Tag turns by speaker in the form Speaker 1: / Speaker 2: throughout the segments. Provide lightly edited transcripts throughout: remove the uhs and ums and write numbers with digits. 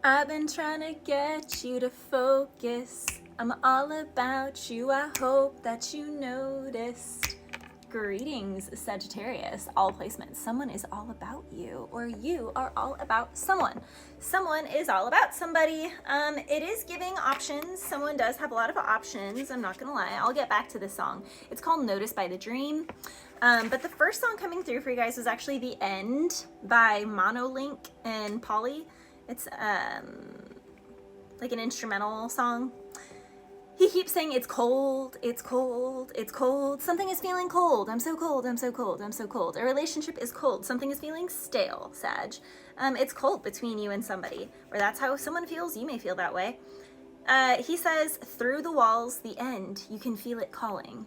Speaker 1: I've been trying to get you to focus. I'm all about you. I hope that you noticed. Greetings, Sagittarius. All placements. Someone is all about you, or you are all about someone. Someone is all about somebody. It is giving options. Someone does have a lot of options. I'm not gonna lie. I'll get back to this song. It's called Notice by the Dream. But the first song coming through for you guys was actually The End by Monolink and Polly. It's like an instrumental song. He keeps saying it's cold, it's cold, it's cold. Something is feeling cold. I'm so cold, I'm so cold, I'm so cold. A relationship is cold. Something is feeling stale, Sag. It's cold between you and somebody, or that's how someone feels. You may feel that way. He says, through the walls, the end, you can feel it calling.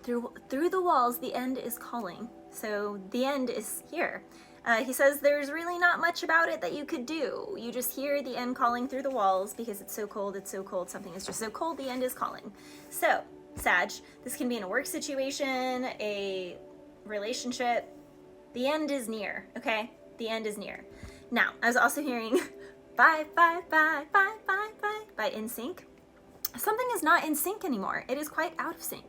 Speaker 1: Through the walls, the end is calling. So the end is here. He says there's really not much about it that you could do. You just hear the end calling through the walls because it's so cold, something is just so cold, the end is calling. So, Sag, this can be in a work situation, a relationship. The end is near, okay? The end is near. Now, I was also hearing bye, bye, bye, bye, bye, bye by NSYNC. Something is not in sync anymore. It is quite out of sync.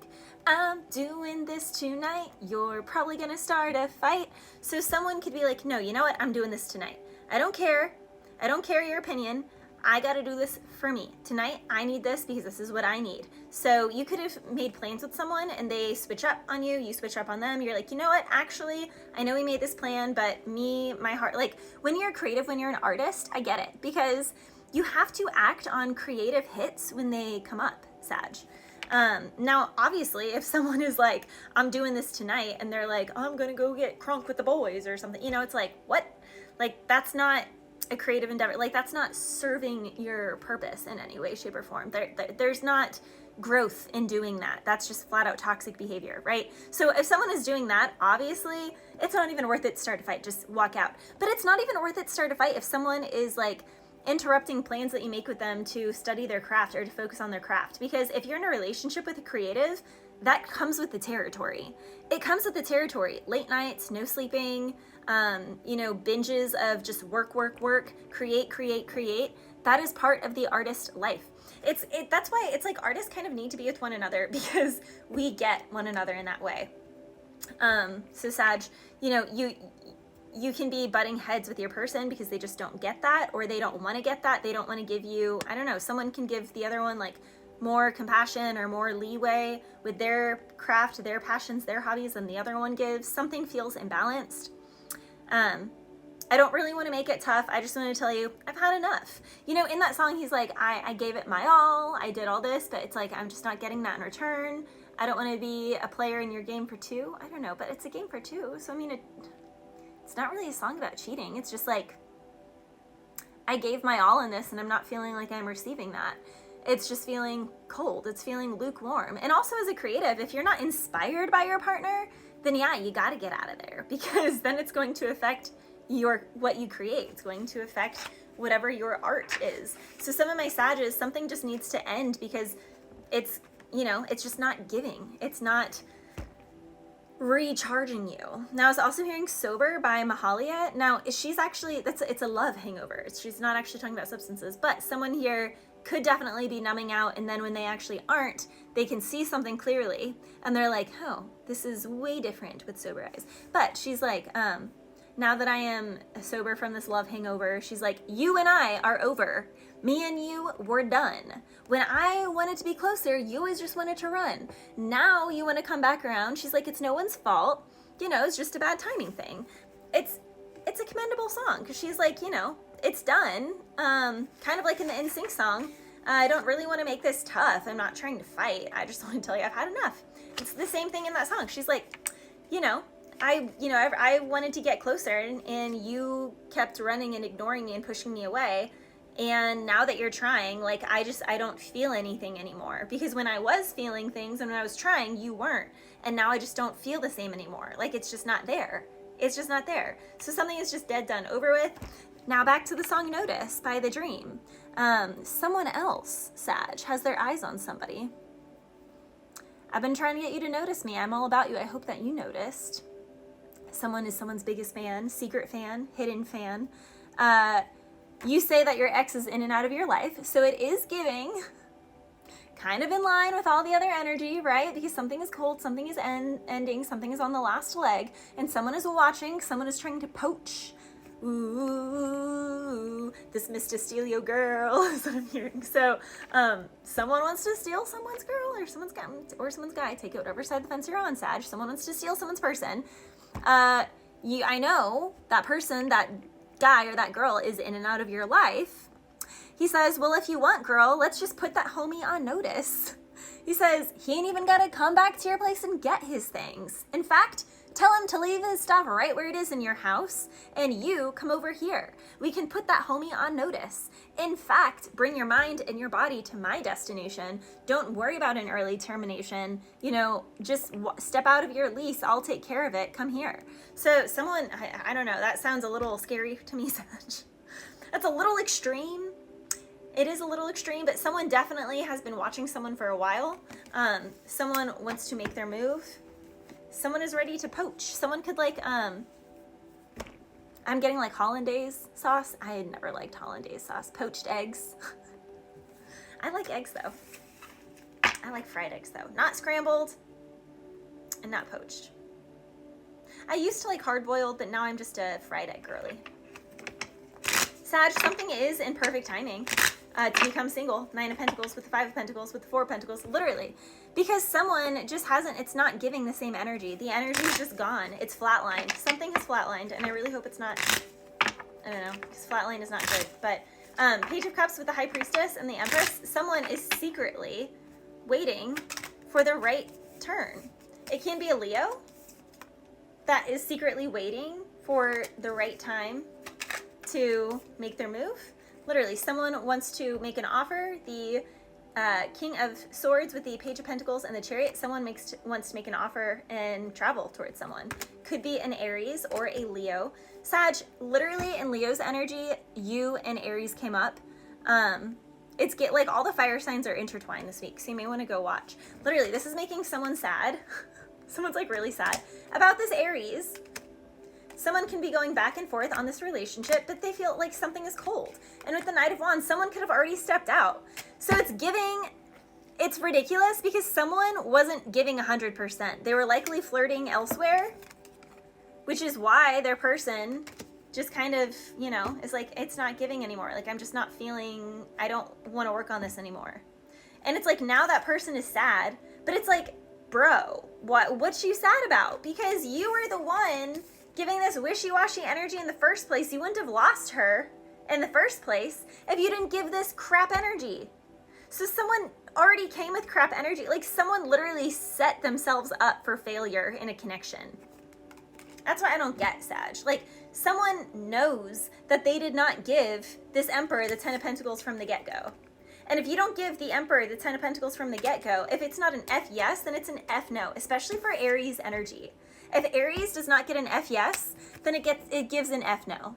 Speaker 1: I'm doing this tonight. You're probably gonna start a fight. So someone could be like, no, you know what? I'm doing this tonight. I don't care. I don't care your opinion. I gotta do this for me. Tonight, I need this because this is what I need. So you could have made plans with someone and they switch up on you, you switch up on them. You're like, you know what? Actually, I know we made this plan, but me, my heart, like when you're creative, when you're an artist, I get it because you have to act on creative hits when they come up, Sag. Now, obviously, if someone is like, I'm doing this tonight, and they're like, I'm gonna go get crunk with the boys or something, you know, it's like, what? Like, that's not a creative endeavor. Like, that's not serving your purpose in any way, shape, or form. There's not growth in doing that. That's just flat out toxic behavior, right? So if someone is doing that, obviously, it's not even worth it to start a fight. Just walk out. But it's not even worth it to start a fight if someone is like, interrupting plans that you make with them to study their craft or to focus on their craft. Because if you're in a relationship with a creative, that comes with the territory. It comes with the territory. Late nights, no sleeping, binges of just work, create. That is part of the artist life. That's why it's like artists kind of need to be with one another because we get one another in that way. So Sag, you can be butting heads with your person because they just don't get that, or they don't want to get that. They don't want to give you, I don't know, someone can give the other one like more compassion or more leeway with their craft, their passions, their hobbies than the other one gives. Something feels imbalanced. I don't really want to make it tough. I just want to tell you, I've had enough. In that song, he's like, I gave it my all. I did all this, but it's like, I'm just not getting that in return. I don't want to be a player in your game for two. I don't know, but it's a game for two. So, it's not really a song about cheating. It's just like, I gave my all in this and I'm not feeling like I'm receiving that. It's just feeling cold. It's feeling lukewarm. And also as a creative, if you're not inspired by your partner, then yeah, you got to get out of there because then it's going to affect what you create. It's going to affect whatever your art is. So some of my Sages, something just needs to end because it's just not giving. It's not recharging you. Now, I was also hearing Sober by Mahalia. Now, she's actually, it's a love hangover. She's not actually talking about substances, but someone here could definitely be numbing out, and then when they actually aren't, they can see something clearly, and they're like, oh, this is way different with sober eyes. But she's like, now that I am sober from this love hangover, she's like, you and I are over. Me and you, we're done. When I wanted to be closer, you always just wanted to run. Now you want to come back around. She's like, it's no one's fault. It's just a bad timing thing. It's a commendable song because she's like, it's done. Kind of like in the NSYNC song. I don't really want to make this tough. I'm not trying to fight. I just want to tell you I've had enough. It's the same thing in that song. She's like, I wanted to get closer and you kept running and ignoring me and pushing me away. And now that you're trying, like, I don't feel anything anymore because when I was feeling things and when I was trying, you weren't. And now I just don't feel the same anymore. Like, it's just not there. It's just not there. So something is just dead, done, over with. Now back to the song Notice by The Dream. Someone else, Sag, has their eyes on somebody. I've been trying to get you to notice me. I'm all about you. I hope that you noticed. Someone is someone's biggest fan, secret fan, hidden fan. You say that your ex is in and out of your life, so it is giving kind of in line with all the other energy, right? Because something is cold, something is ending, something is on the last leg, and someone is watching, someone is trying to poach. Ooh, this Mr. Steal Your Girl is what I'm hearing. So, someone wants to steal someone's girl or someone's guy. Take it whatever side of the fence you're on, Sag. Someone wants to steal someone's person. I know that person, that guy or that girl is in and out of your life. He says, well, if you want, girl, let's just put that homie on notice. He says, he ain't even got to come back to your place and get his things. In fact, tell him to leave his stuff right where it is in your house, and you come over here. We can put that homie on notice. In fact, bring your mind and your body to my destination. Don't worry about an early termination. You know, just step out of your lease. I'll take care of it. Come here. So someone, I don't know, that sounds a little scary to me, Sag. That's a little extreme. It is a little extreme, but someone definitely has been watching someone for a while. Someone wants to make their move. Someone is ready to poach. Someone could like, I'm getting like hollandaise sauce. I had never liked hollandaise sauce. Poached eggs. I like eggs though. I like fried eggs though. Not scrambled and not poached. I used to like hard boiled, but now I'm just a fried egg girly. Sag, something is in perfect timing. To become single. 9 of Pentacles with the 5 of Pentacles with the 4 of Pentacles, literally. Because someone just hasn't, it's not giving the same energy. The energy is just gone. It's flatlined. Something has flatlined, and I really hope it's not, I don't know, because flatline is not good. But Page of Cups with the High Priestess and the Empress, someone is secretly waiting for the right turn. It can be a Leo that is secretly waiting for the right time to make their move. Literally, someone wants to make an offer. The King of Swords with the Page of Pentacles and the Chariot. Someone wants to make an offer and travel towards someone. Could be an Aries or a Leo. Sag, literally in Leo's energy, you and Aries came up. It's like all the fire signs are intertwined this week, so you may want to go watch. Literally, this is making someone sad. Someone's like really sad about this Aries. Someone can be going back and forth on this relationship, but they feel like something is cold. And with the Knight of Wands, someone could have already stepped out. So it's ridiculous because someone wasn't giving 100%. They were likely flirting elsewhere, which is why their person just kind of, you know, is like, it's not giving anymore. Like, I'm just not feeling, I don't want to work on this anymore. And it's like, now that person is sad, but it's like, bro, what's you sad about? Because you were the one giving this wishy-washy energy in the first place. You wouldn't have lost her in the first place if you didn't give this crap energy. So someone already came with crap energy. Like, someone literally set themselves up for failure in a connection. That's what I don't get, Sag. Like, someone knows that they did not give this Emperor the 10 of Pentacles from the get-go. And if you don't give the Emperor the 10 of Pentacles from the get-go, if it's not an F yes, then it's an F no, especially for Aries energy. If Aries does not get an F yes, then it gives an F no.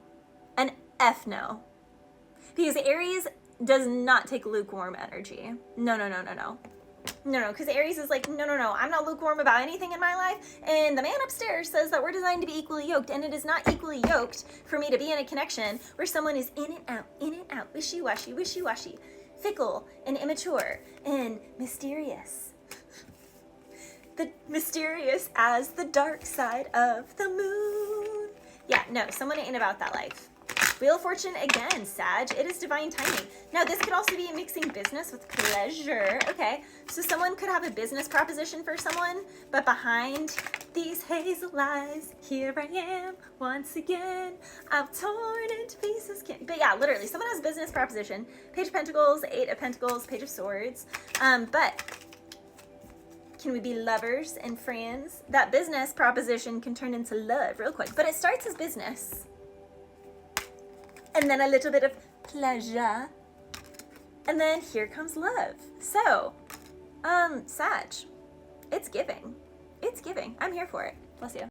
Speaker 1: An F no. Because Aries does not take lukewarm energy. No. No, because Aries is like, no, I'm not lukewarm about anything in my life. And the man upstairs says that we're designed to be equally yoked, and it is not equally yoked for me to be in a connection where someone is in and out, wishy-washy, fickle and immature and mysterious. The mysterious as the dark side of the moon. Yeah, no, someone ain't about that life. Wheel of Fortune again, Sag. It is divine timing. Now, this could also be mixing business with pleasure. Okay, so someone could have a business proposition for someone, but behind these hazel eyes, here I am once again. I've torn into pieces. But yeah, literally, someone has a business proposition. Page of Pentacles, 8 of Pentacles, Page of Swords. But can we be lovers and friends? That business proposition can turn into love real quick, but it starts as business. And then a little bit of pleasure. And then here comes love. So, Sag, it's giving. It's giving. I'm here for it. Bless you.